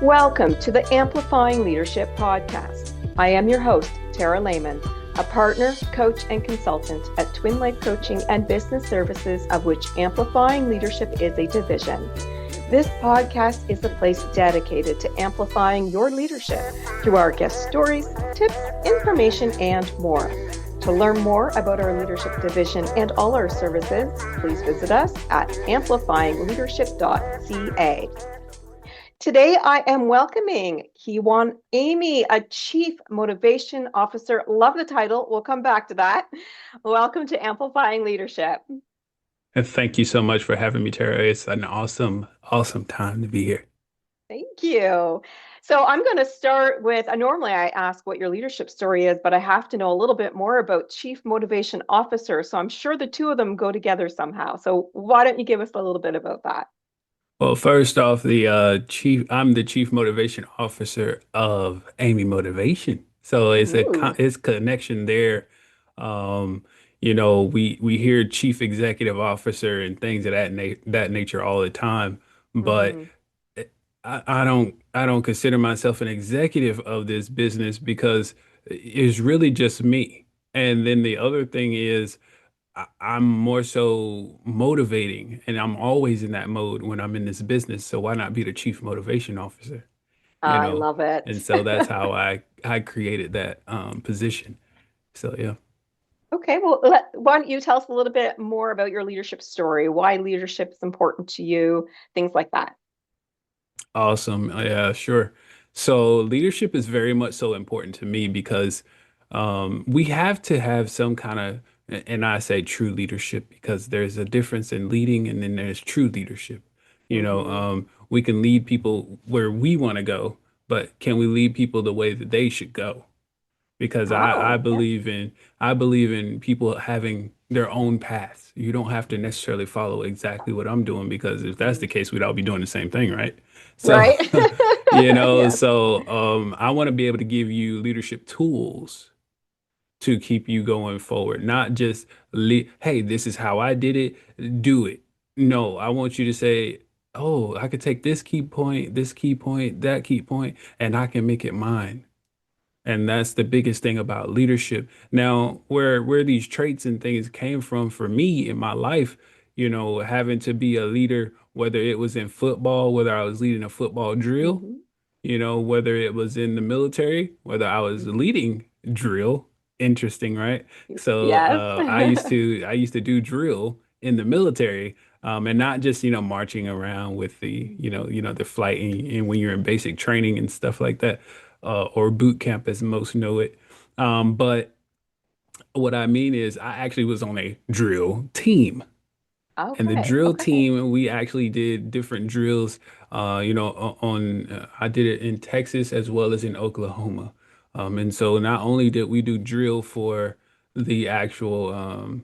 Welcome to the Amplifying Leadership Podcast. I am your host, Tara Lehman, a partner, coach, and consultant at Twin Life Coaching and Business Services, of which Amplifying Leadership is a division. This podcast is a place dedicated to amplifying your leadership through our guest stories, tips, information, and more. To learn more about our leadership division and all our services, please visit us at amplifyingleadership.ca. Today, I am welcoming Kijuan Amey, a Chief Motivation Officer. Love the title. We'll come back to that. Welcome to Amplifying Leadership. And thank you so much for having me, Tara. It's an awesome time to be here. Thank you. So I'm going to start with, normally I ask what your leadership story is, but I have to know a little bit more about Chief Motivation Officer. So I'm sure the two of them go together somehow. So why don't you give us a little bit about that? Well, first off, I'm the Chief Motivation Officer of Amy Motivation. So Ooh. it's connection there. Um, we hear Chief Executive Officer and things of that nature all the time, but Mm-hmm. I don't consider myself an executive of this business because it's really just me. And then the other thing is I'm more so motivating, and I'm always in that mode when I'm in this business. So why not be the chief motivation officer, you I know? love it. And so that's how I created that position. So yeah. Okay, well, why don't you tell us a little bit more about your leadership story, why leadership is important to you, things like that. Awesome. Yeah, sure. So leadership is very much so important to me because we have to have some kind of, and I say true leadership because there's a difference in leading and then there's true leadership. Mm-hmm. We can lead people where we want to go, but can we lead people the way that they should go? Because I Oh, yeah. believe in people having their own paths. You don't have to necessarily follow exactly what I'm doing because if that's Mm. the case, we'd all be doing the same thing, right? So, Right? Yes. I want to be able to give you leadership tools to keep you going forward, not just hey, this is how I did it, do it. No, I want you to say, oh, I could take this key point, that key point, and I can make it mine. And that's the biggest thing about leadership. Now, where these traits and things came from for me in my life, having to be a leader, whether it was in football, whether I was leading a football drill, Hmm. whether it was in the military, whether I was leading drill. Interesting, right? So Yes. I used to do drill in the military, and not just marching around with the the flight and when you're in basic training and stuff like that, or boot camp as most know it. But what I mean is I actually was on a drill team. And the Okay. drill Okay. team, we actually did different drills. I did it in Texas as well as in Oklahoma. And so not only did we do drill for the actual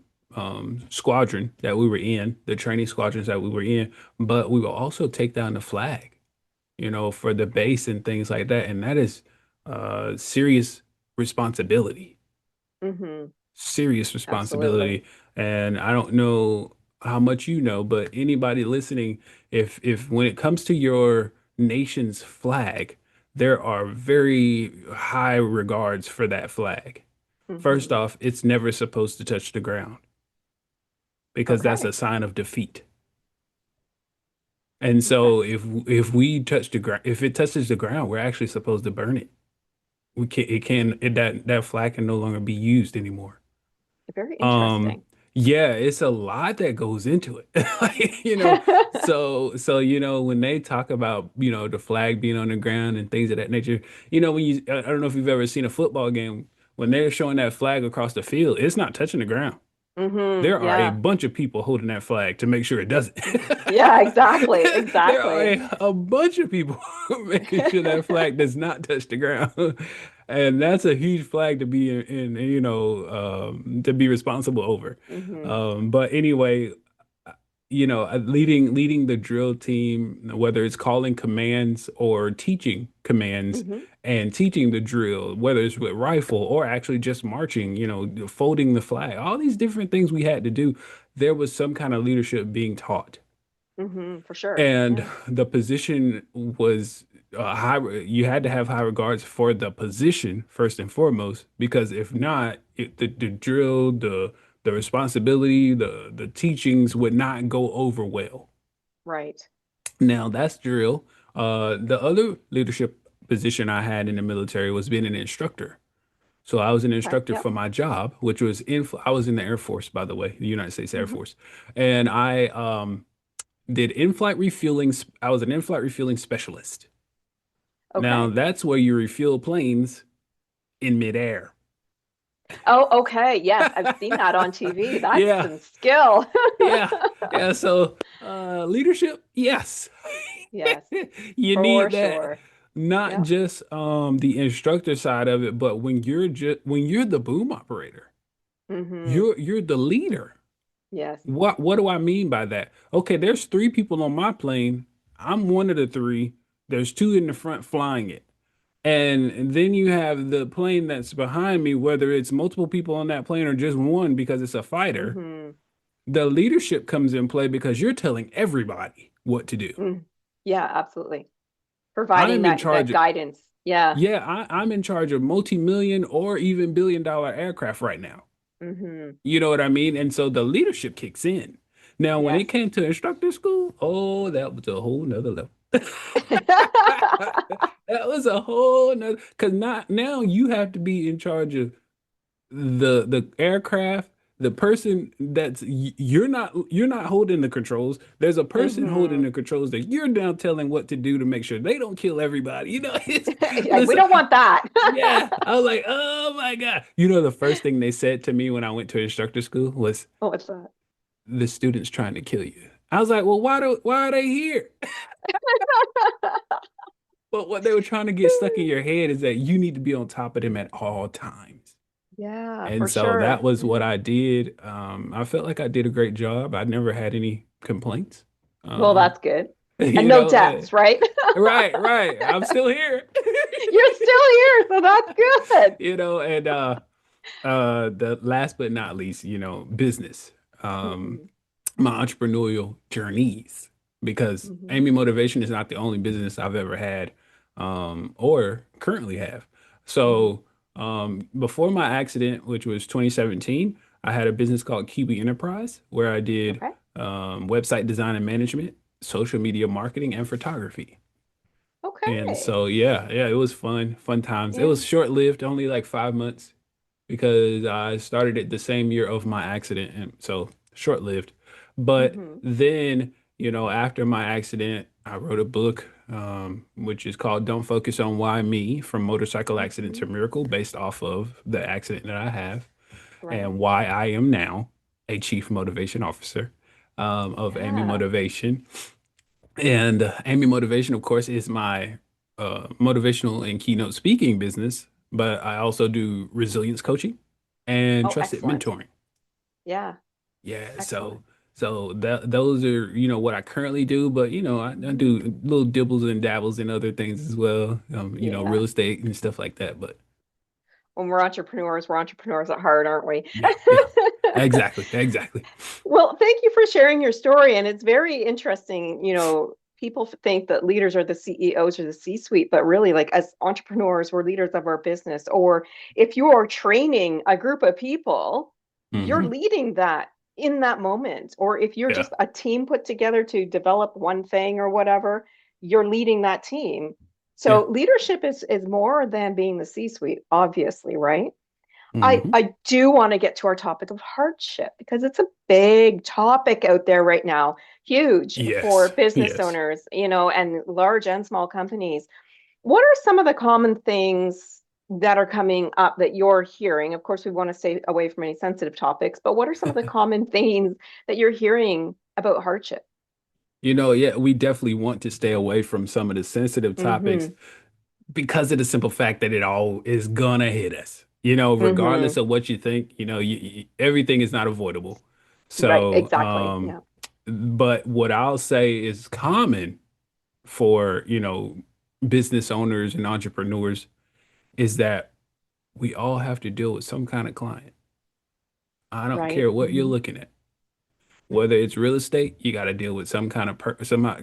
squadron that we were in, the training squadrons that we were in, but we will also take down the flag, for the base and things like that. And that is serious responsibility, Hmm. serious Absolutely. responsibility. And I don't know how much you know, but anybody listening, if when it comes to your nation's flag, there are very high regards for that flag. First Hmm. off, it's never supposed to touch the ground because that's Okay. a sign of defeat. And Okay. so if we touch the ground, if it touches the ground, we're actually supposed to burn it. We can it can it, that flag can no longer be used anymore. Very Um, interesting. yeah, it's a lot that goes into it. Like, when they talk about, the flag being on the ground and things of that nature, I don't know if you've ever seen a football game, when they're showing that flag across the field, it's not touching the ground. There are a Yeah. bunch of people holding that flag to make sure it doesn't. Yeah, exactly. There are Exactly. a bunch of people making sure that flag does not touch the ground. And that's a huge flag to be to be responsible over. Hmm. But anyway, leading the drill team, whether it's calling commands or teaching commands Hmm. and teaching the drill, whether it's with rifle or actually just marching, folding the flag, all these different things we had to do, there was some kind of leadership being taught. Hmm. For sure. And Yeah. the position was you had to have high regards for the position first and foremost, because if not, the drill, the responsibility, the teachings would not go over well. Right. Now that's drill. The other leadership position I had in the military was being an instructor. So I was an Okay. instructor Yep. for my job, which was I was in the Air Force, by the way, the United States Air Hmm. Force, and I did in-flight refueling. I was an in-flight refueling specialist. Now Okay. that's where you refuel planes in midair. Oh, okay. Yes, I've seen that on TV. That's Yeah, some skill. yeah, yeah. So leadership, yes. Yes, You for need that, sure. not Yep. just the instructor side of it, but when you're the boom operator, Hmm. you're the leader. Yes. What do I mean by that? Okay, there's three people on my plane. I'm one of the three. There's two in the front flying it. And then you have the plane that's behind me, whether it's multiple people on that plane or just one because it's a fighter. Hmm. The leadership comes in play because you're telling everybody what to do. Mm. Yeah, absolutely. Providing I'm in that charge of, guidance. Yeah. yeah, I'm in charge of multi-million or even billion-dollar aircraft right now. Hmm. You know what I mean? And so the leadership kicks in. Now, when it Yes. came to instructor school, oh, that was a whole nother level. That was a whole nother, because not now you have to be in charge of the aircraft, the person that's you're not holding the controls. There's a person holding Hmm. the controls that you're now telling what to do to make sure they don't kill everybody. Yeah, we Listen, don't want that. yeah. I was like, oh my God. You know, the first thing they said to me when I went to instructor school was Oh, what's that? the student's trying to kill you. I was like, well, why are they here? But what they were trying to get stuck in your head is that you need to be on top of them at all times. Yeah, for And so that sure. was what Hmm. I did. I felt like I did a great job. I never had any complaints. Well, Um, that's good. And you no know, deaths, right? right, right. I'm still here. You're still here, so that's good. You know, and the last but not least, business. Um, Hmm. my entrepreneurial journeys, because Hmm. Amy Motivation is not the only business I've ever had, or currently have. Hmm. So, before my accident, which was 2017, I had a business called Kiwi Enterprise where I did Okay. website design and management, social media marketing, and photography. And Okay. so, yeah, yeah, it was fun times. It Yeah. was short-lived, only like 5 months because I started it the same year of my accident, and so short-lived. But Hmm. then, after my accident, I wrote a book, which is called "Don't Focus on Why Me: From Motorcycle Accident Hmm. to Miracle," based off of the accident that I have Right. and why I am now a chief motivation officer of Amy Yeah. Motivation. And Amy Motivation, of course, is my motivational and keynote speaking business, but I also do resilience coaching and Oh, trusted excellent. mentoring. Yeah. Yeah, Excellent. so that those are, what I currently do, but I Hmm. do little dibbles and dabbles in other things as well, real Yeah. estate and stuff like that. But When we're entrepreneurs at heart, aren't we? yeah, yeah, exactly, exactly. Well, thank you for sharing your story. And it's very interesting. People think that leaders are the CEOs or the C-suite, but really, like as entrepreneurs, we're leaders of our business. Or if you are training a group of people, you're Hmm. leading that in that moment. Or if you're Yeah, just a team put together to develop one thing or whatever, you're leading that team. yeah. So leadership is more than being the C-suite, obviously, right? I Hmm. I do want to get to our topic of hardship because it's a big topic out there right now, huge for Yes, business yes. owners, and large and small companies. What are some of the common things that are coming up that you're hearing? Of course, we want to stay away from any sensitive topics, but what are some of the common things that you're hearing about hardship? Yeah, we definitely want to stay away from some of the sensitive topics Mm-hmm. because of the simple fact that it all is gonna hit us. Regardless Mm-hmm. of what you think, everything is not avoidable. Right, So, exactly. Yeah. but what I'll say is common for, business owners and entrepreneurs is that we all have to deal with some kind of client. I don't Right. care what you're Mm-hmm. looking at. Whether it's real estate, you got to deal with some kind of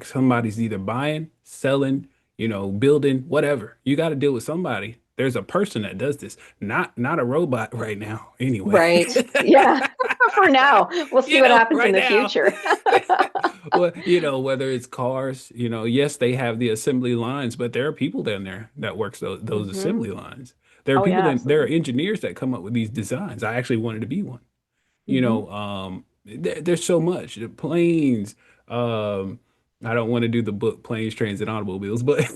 somebody's either buying, selling, building, whatever. You got to deal with somebody. There's a person that does this, not a robot right now, anyway. Right. Yeah. For now, we'll see what happens in Right the now. future. Well, whether it's cars, yes, they have the assembly lines, but there are people down there that works those Hmm. assembly lines. There are Oh, people yeah, that there are absolutely. engineers that come up with these designs. I actually wanted to be one. Hmm. There's so much. The planes. Um, I don't want to do the book Planes, Trains, and Automobiles, but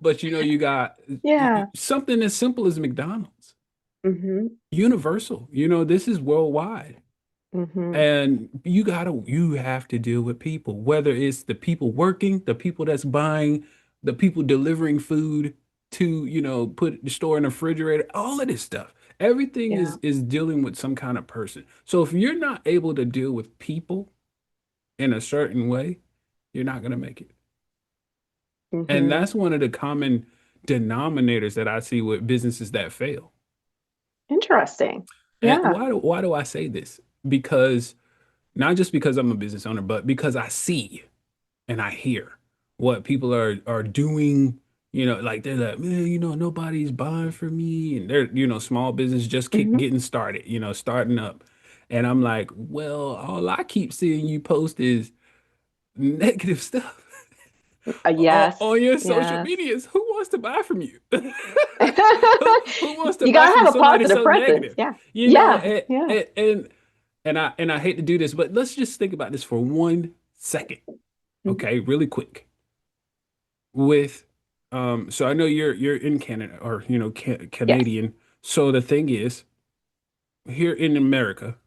but you got Yeah. something as simple as McDonald's, Hmm. Universal. This is worldwide. Hmm. And you have to deal with people, whether it's the people working, the people that's buying, the people delivering food to, put the store in the refrigerator, all of this stuff. Everything Yeah. is dealing with some kind of person. So if you're not able to deal with people in a certain way, you're not going to make it. And Hmm. that's one of the common denominators that I see with businesses that fail. Interesting. And Yeah. why do I say this? Because not just because I'm a business owner, but because I see and I hear what people are doing. Like they're like, man, nobody's buying for me, and they're small business just kick Hmm. getting started, starting up, and I'm like, well, all I keep seeing you post is negative stuff Yes. on your social Yes. medias. Who wants to buy from you? Who wants to You buy gotta from have a somebody positive so presence. negative? Yeah. You know, Yeah. and Yeah. and and, and I hate to do this, but let's just think about this for 1 second. Mhm. Okay, really quick. With so I know you're in Canada or Yes. Canadian. So the thing is, here in America,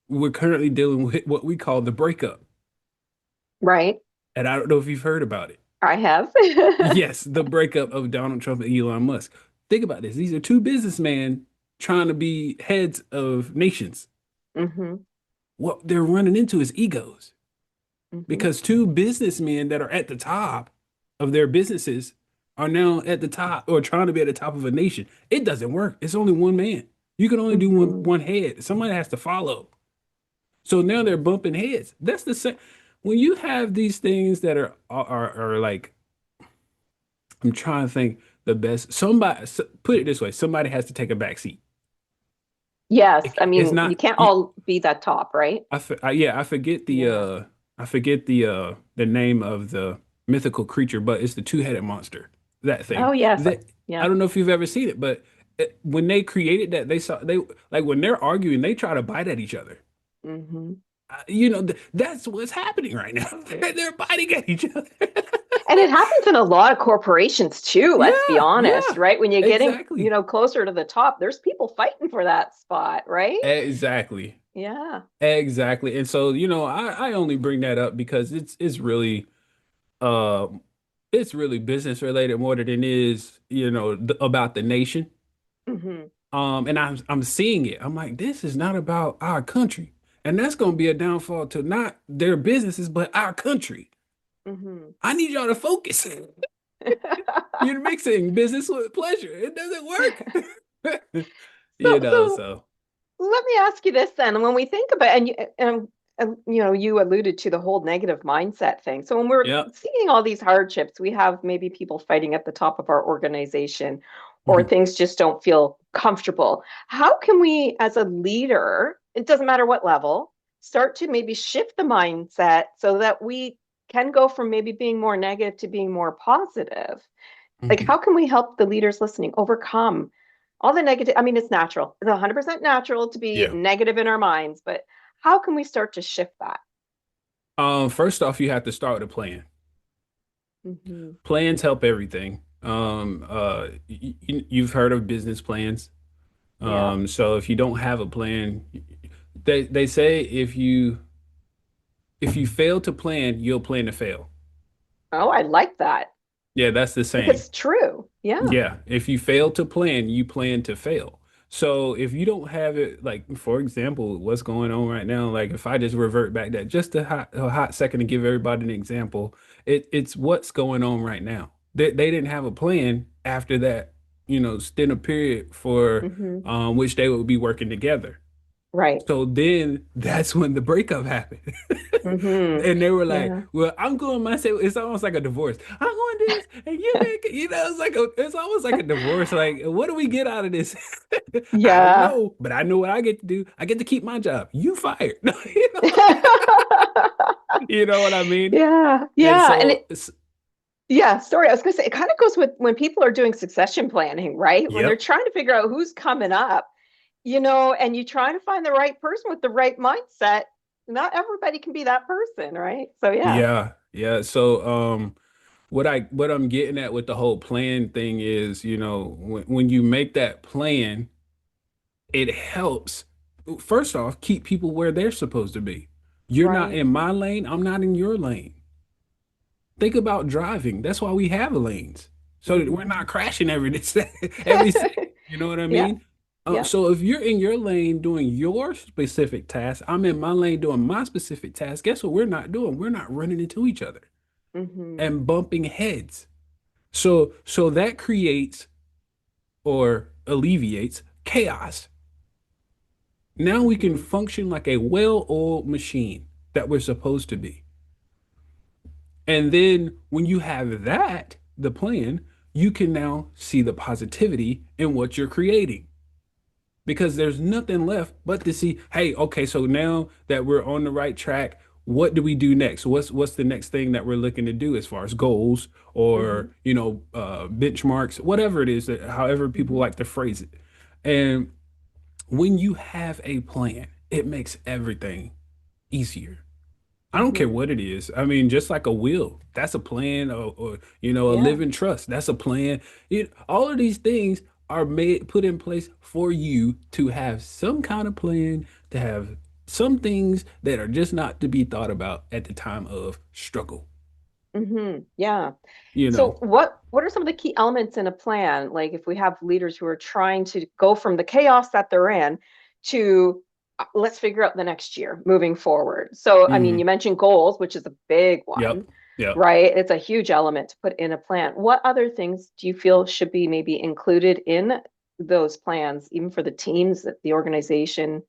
we're currently dealing with what we call the breakup. Right. And I don't know if you've heard about it. I have. Yes, the breakup of Donald Trump and Elon Musk. Think about this. These are two businessmen trying to be heads of nations. Hmm. What they're running into is egos Hmm. because two businessmen that are at the top of their businesses are now at the top or trying to be at the top of a nation. It doesn't work. It's only one man. You can only do one Hmm. one head. Somebody has to follow. So now they're bumping heads. That's the same. When you have these things that are like, I'm trying to think the best. Put it this way: somebody has to take a back seat. Yes. I It's mean, you not. can't all be that top, right? Yeah, I forget Yeah. the name of the mythical creature, but it's the two-headed monster. That thing. Oh, yes. That I Yeah. don't know if you've ever seen it, but when they created that, they like when they're arguing, they try to bite at each other. Hmm. That's what's happening right now. They're biting at each other. And it happens in a lot of corporations too, let's be Yeah, honest, yeah, right? When you're getting, exactly, closer to the top, there's people fighting for that spot, right? exactly, Yeah. exactly. And so, I only bring that up because uh it's really business related more than it is, about the nation. Hmm. And I'm seeing it. I'm like, this is not about our country. And that's going to be a downfall to not their businesses, but our country. Hmm. I need y'all to focus. You're mixing business with pleasure. It doesn't work. So So let me ask you this then. When we think about you alluded to the whole negative mindset thing. So when we're yeah. seeing all these hardships, we have maybe people fighting at the top of our organization, or Mhm. things just don't feel comfortable. How can we, as a leader, it doesn't matter what level, start to maybe shift the mindset so that we can go from maybe being more negative to being more positive? Like, Mhm. how can we help the leaders listening overcome all the negative? I mean, it's natural. It's 100% natural to be Yeah. negative in our minds, but how can we start to shift that? First off, you have to start with a plan. Hmm. Plans help everything. You've heard of business plans. Yeah. So if you don't have a plan, they say if you fail to plan, you'll plan to fail. Oh, I like that. Yeah, that's the I think it's saying. true. Yeah. Yeah, if you fail to plan, you plan to fail. So if you don't have it, like for example, what's going on right now, like if I just revert back that just a hot second to give everybody an example, it's what's going on right now. They didn't have a plan after that, stint of period for Hmm. which they would be working together. Right. So then that's when the breakup happened. Mm-hmm. And they were like, Yeah. "Well, I'm going my say." It's almost like a divorce. I'm going to do this, and you make it. It's almost like a divorce. Like, what do we get out of this? I don't Yeah. know, but I know what I get to do. I get to keep my job. You fired. You know, you know what I mean? Yeah. And Yeah. And so, it, yeah, sorry, I was gonna say it kind of goes with when people are doing succession planning, right? When they're yep, trying to figure out who's coming up, and you try to find the right person with the right mindset. Not everybody can be that person, right? So yeah. yeah, yeah. So, what I'm getting at with the whole plan thing is, when you make that plan, it helps, first off, keep people where they're supposed to be. You're not Right. in my lane, I'm not in your lane. Think about driving. That's why we have lanes. So that we're Hmm. not crashing every second. You know what I Yeah. mean? Yeah. So if you're in your lane doing your specific task, I'm in my lane doing my specific task. Guess what we're not doing? We're not running into each other Hmm. and bumping heads. So that creates or alleviates chaos. Now we can Hmm. function like a well-oiled machine that we're supposed to be. And then when you have that, the plan, you can now see the positivity in what you're creating because there's nothing left but to see, hey, okay, so now that we're on the right track, what do we do next? What's the next thing that we're looking to do as far as goals or, Hmm. benchmarks, whatever it is that however people Hmm. like to phrase it. And when you have a plan, it makes everything easier. I don't care Hmm. what it is. I mean, just like a will, that's a plan, or a Yeah. living trust, that's a plan. All of these things are put in place for you to have some kind of plan, to have some things that are just not to be thought about at the time of struggle. Yeah. You So know, what are some of the key elements in a plan? Like if we have leaders who are trying to go from the chaos that they're in to let's figure out the next year moving forward. So I mean, hmm you mentioned goals, which is a big yep, one, yep. right? It's a huge element to put in a plan. What other things do you feel should be maybe included in those plans, even for the teams, the organization,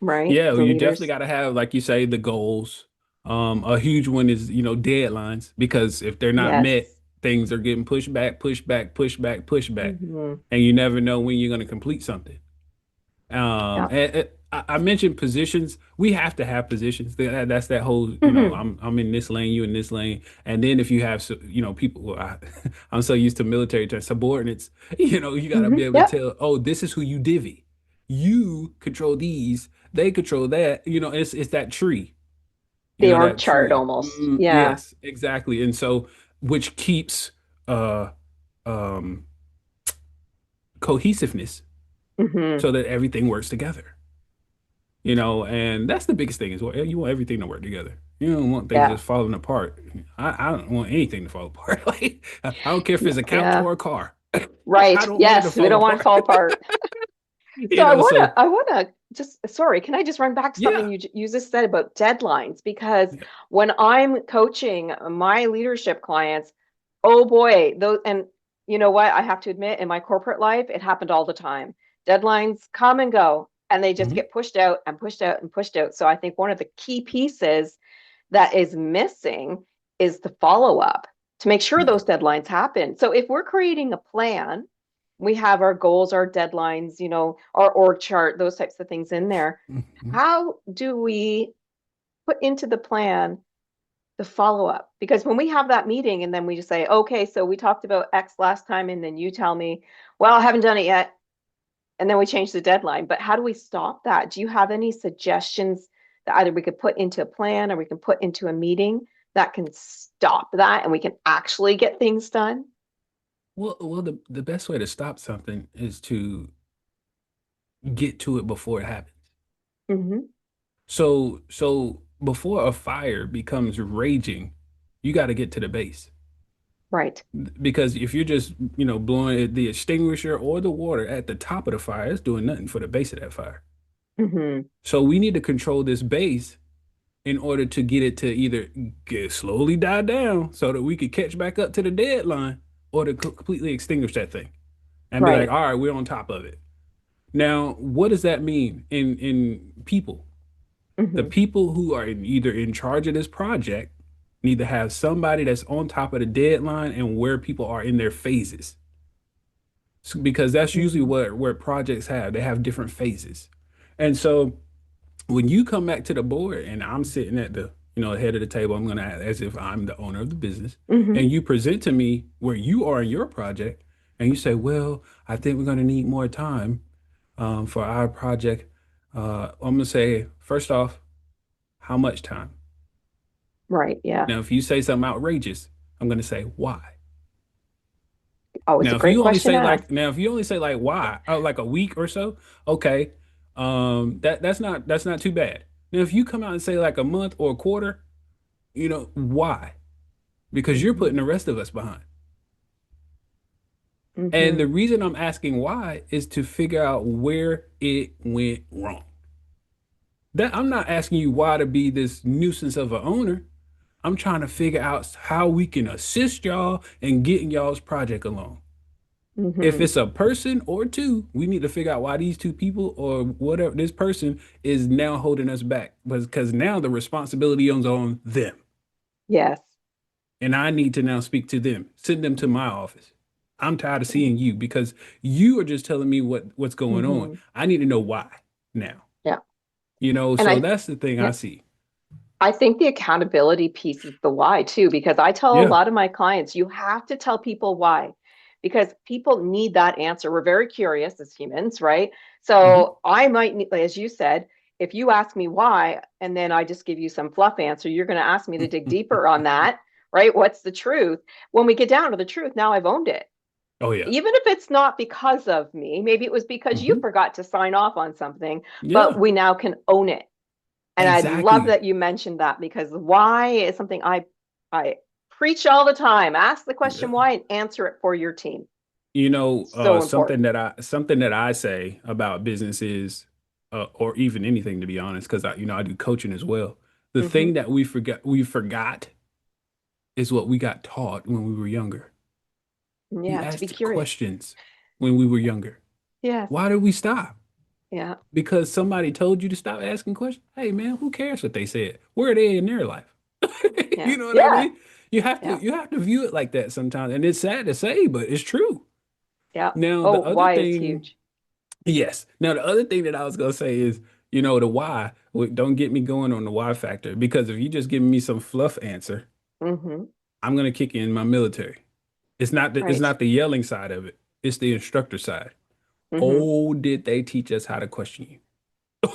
right? Yeah, well, The you definitely leaders? got to have, like you say, the goals. A huge one is, deadlines, because if they're not met, Yes. things are getting pushed back, pushed back, pushed back, pushed back, Hmm. and you never know when you're going to complete something. Yeah. I mentioned positions. We have to have positions. That's that whole, Hmm. I'm in this lane, you in this lane. And then if you have, people, well, I'm so used to military terms, subordinates, you got to Hmm. be able to Yep. tell, oh, this is who you divvy. You control these, they control that. It's that tree, The org that chart tree. almost. Yeah. Yes, exactly. And so, which keeps uh um cohesiveness Hmm. so that everything works together. And that's the biggest thing is what you want everything to work together. You don't want things Yeah. just falling apart. I don't want anything to fall apart. Like, I don't care if it's a couch Yeah. or a car. I Right. don't want it to Yes. We fall don't want to apart. fall apart. So So I wanna just sorry, can I just run back to something yeah. you just said about deadlines? Because Yeah. when I'm coaching my leadership clients, oh boy, those and you know what? I have to admit, in my corporate life, it happened all the time. Deadlines come and go, and they just Mhm. get pushed out and pushed out and pushed out. So I think one of the key pieces that is missing is the follow up to make sure Yeah. those deadlines happen. So if we're creating a plan, we have our goals, our deadlines, our org chart, those types of things in there. Mhm. How do we put into the plan the follow up? Because when we have that meeting and then we just say, okay, so we talked about X last time, and then you tell me, well, I haven't done it yet. And then we change the deadline. But how do we stop that? Do you have any suggestions that either we could put into a plan or we can put into a meeting that can stop that and we can actually get things done? Well, the best way to stop something is to get to it before it happens. Hmm. So before a fire becomes raging, you got to get to the base. Right. Because if you're just, blowing the extinguisher or the water at the top of the fire, it's doing nothing for the base of that fire. Hmm. So we need to control this base in order to get it to either slowly die down so that we could catch back up to the deadline, or to completely extinguish that thing and be like, Right. all right, we're on top of it. Now, what does that mean in people? The Hmm. people who are either in charge of this project need to have somebody that's on top of the deadline and where people are in their phases. Because that's usually Hmm. what where projects have. They have different phases. And so when you come back to the board and I'm sitting at the, head of the table, I'm gonna act as if I'm the owner of the business, Hmm. and you present to me where you are in your project, and you say, well, I think we're gonna need more time for our project. I'm gonna say, first off, how much time? Right. Yeah. Now, if you say something outrageous, I'm gonna say why. Always Now, a if great you only question say to ask. like, now if you only say like why, like a week or so, okay, that's not too bad. Now, if you come out and say like a month or a quarter, why? Because you're putting Hmm. the rest of us behind. And the Hmm. reason I'm asking why is to figure out where it went wrong. That I'm not asking you why to be this nuisance of an owner. I'm trying to figure out how we can assist y'all in getting y'all's project along. If Hmm. it's a person or two, we need to figure out why these two people or whatever this person is now holding us back. Because now the responsibility is on them. Yes. And I need to now speak to them, send them to my office. I'm tired of Mm-hmm. seeing you because you are just telling me what's going on. Mm-hmm. I need to know why now. Yeah. And So that's the thing I yeah, see. I think the accountability piece is the why too, because I tell a Yeah. lot of my clients, you have to tell people why, because people need that answer. We're very curious as humans, right? Hmm. So I might need, as you said, if you ask me why, and then I just give you some fluff answer, you're going to ask me to dig deeper on that, right? What's the truth? When we get down to the truth, now I've owned it. Oh yeah. Even if it's not because of me, maybe it was because you Hmm. forgot to sign off on something, but Yeah. we now can own it. And I love Exactly. that you mentioned that because why is something I preach all the time. Ask the question Yeah. why and answer it for your team. So Something important. that I say about business is, or even anything to be honest, because I do coaching as well. The Hmm. thing that we forgot is what we got taught when we were younger. We Yeah, to be asked curious. questions when we were younger. Yes. Why did we stop? Yeah. Because somebody told you to stop asking questions. Hey man, who cares what they said? Where are they in their life? Yeah. You know what I Yeah. mean? You have to Yeah. you have to view it like that sometimes, and it's sad to say, but it's true. Yeah. Now Oh, the other why is thing, huge. yes. Now the other thing that I was gonna say is, the why. Don't get me going on the why factor because if you just give me some fluff answer, Hmm. I'm gonna kick in my military. It's Right. not the yelling side of it. It's the instructor side. Hmm. Oh, did they teach us how to question you?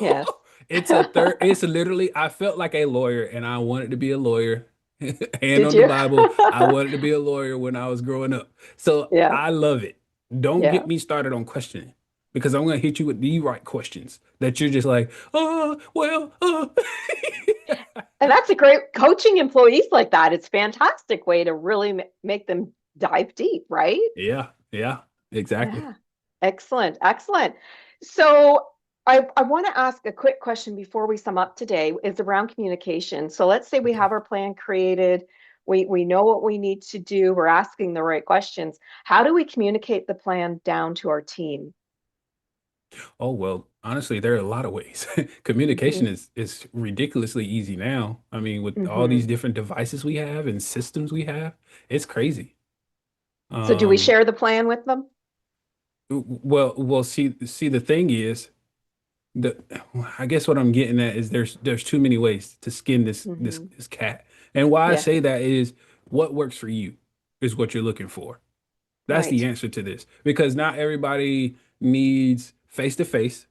Yes. It's literally, I felt like a lawyer and I wanted to be a lawyer. Hand Did on the you? Bible, I wanted to be a lawyer when I was growing up. So Yeah. I love it. Don't Yeah. get me started on questioning because I'm going to hit you with the right questions that you're just like, oh, well, And that's a great coaching employees like that. It's a fantastic way to really make them dive deep, right? Yeah, yeah, exactly. Yeah. Excellent. Excellent. So I want to ask a quick question before we sum up today is around communication. So let's say we Okay. have our plan created. We know what we need to do. We're asking the right questions. How do we communicate the plan down to our team? Oh, well, honestly, there are a lot of ways. Communication Hmm. is ridiculously easy now. I mean, with all these Hmm. different devices we have and systems we have, it's crazy. So do we Um, share the plan with them? well, see, the thing is, the I guess what I'm getting at is there's too many ways to skin Hmm. this cat. And why I Yeah. say that is what works for you is what you're looking for. That's the Right. answer to this. Because not everybody needs face to face.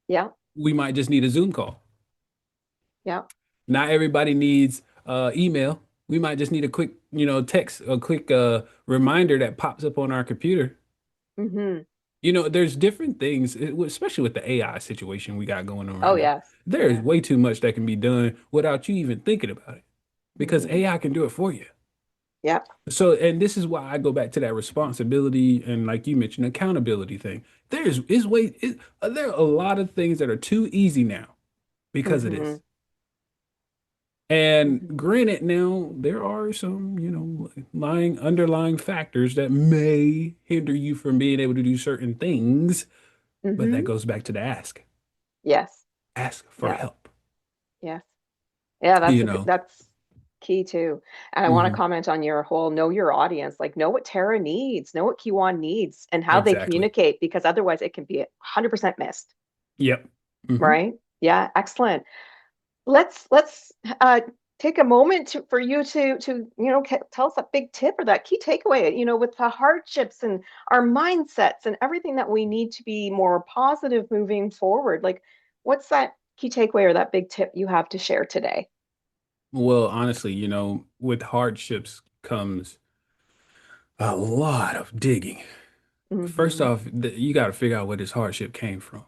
Yeah. We might just need a Zoom call. Yeah. Not everybody needs email. We might just need a quick, text, a quick reminder that pops up on our computer. Hmm. There's different things, especially with the AI situation we got going on right Oh, now. yes. There's Yeah. way too much that can be done without you even thinking about it because Hmm. AI can do it for you. Yep. So, and this is why I go back to that responsibility and, like you mentioned, accountability thing. There are a lot of things that are too easy now because of Hmm. this. And Hmm. granted, now there are some, underlying factors that may hinder you from being able to do certain things. But that Mm-hmm. goes back to the ask. Yes. Ask for Yeah. help, Yes. Yeah, you know. that's key too. And I want to Hmm. comment on your whole know your audience, like know what Tara needs, know what Kiwan needs and how they Exactly. communicate, because otherwise it can be 100% missed, Yep. Hmm. right? Yeah, excellent. Let's take a moment for you to tell us a big tip or that key takeaway, with the hardships and our mindsets and everything that we need to be more positive moving forward. Like, what's that key takeaway or that big tip you have to share today? Well, honestly, with hardships comes a lot of digging. First Mm-hmm. off, you got to figure out where this hardship came from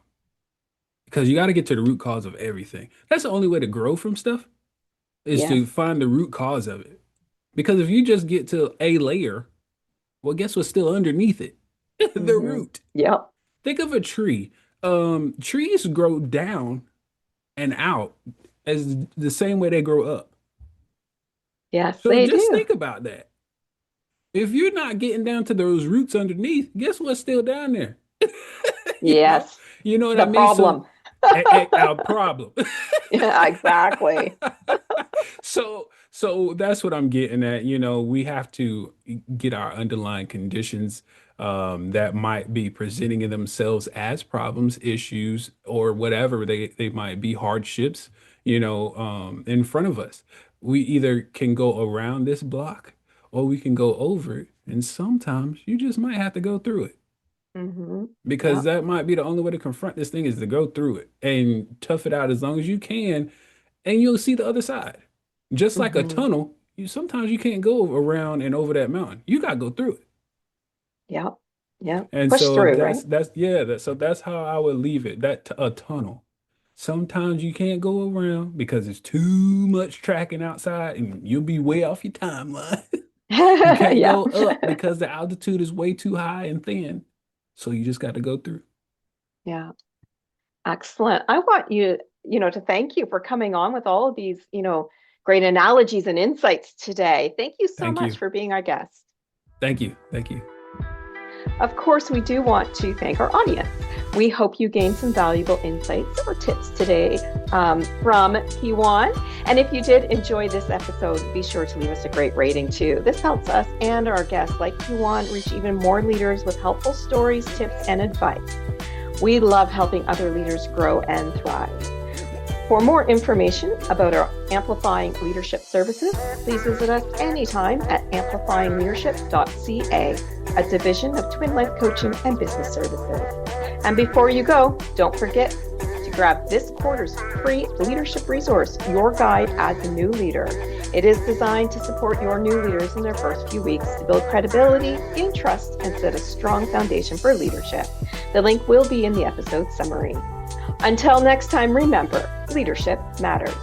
because you got to get to the root cause of everything. That's the only way to grow from stuff is Yes. to find the root cause of it. Because if you just get to a layer, well, guess what's still underneath it? The Mm-hmm. root. Yep. Think of a tree. Trees grow down and out as the same way they grow up. Yes, So they just do. think about that. If you're not getting down to those roots underneath, guess what's still down there? You know, Yes. you know what I The mean? So problem. our problem. Yeah, exactly. So that's what I'm getting at. We have to get our underlying conditions that might be presenting themselves as problems, issues, or whatever they might be, hardships, in front of us. We either can go around this block or we can go over it. And sometimes you just might have to go through it Mm-hmm. because Yep. that might be the only way to confront this thing is to go through it and tough it out as long as you can, and you'll see the other side. Just like a Mm-hmm. tunnel, you sometimes you can't go around and over that mountain. You gotta go through it. Yep. Yep. And Push so through, right? that's yeah, so that's how I would leave it. A tunnel. Sometimes you can't go around because it's too much tracking outside and you'll be way off your timeline. You can't Yeah. go up because the altitude is way too high and thin. So you just got to go through. Yeah. Excellent. I want to thank you for coming on with all of these, great analogies and insights today. Thank you so Thank much you. for being our guest. Thank you. Thank you. Of course, we do want to thank our audience. We hope you gained some valuable insights or tips today from Kiwan. And if you did enjoy this episode, be sure to leave us a great rating too. This helps us and our guests like Kiwan reach even more leaders with helpful stories, tips, and advice. We love helping other leaders grow and thrive. For more information about our Amplifying Leadership services, please visit us anytime at amplifyingleadership.ca, a division of Twin Life Coaching and Business Services. And before you go, don't forget to grab this quarter's free leadership resource, Your Guide as a New Leader. It is designed to support your new leaders in their first few weeks to build credibility, gain trust, and set a strong foundation for leadership. The link will be in the episode summary. Until next time, remember, leadership matters.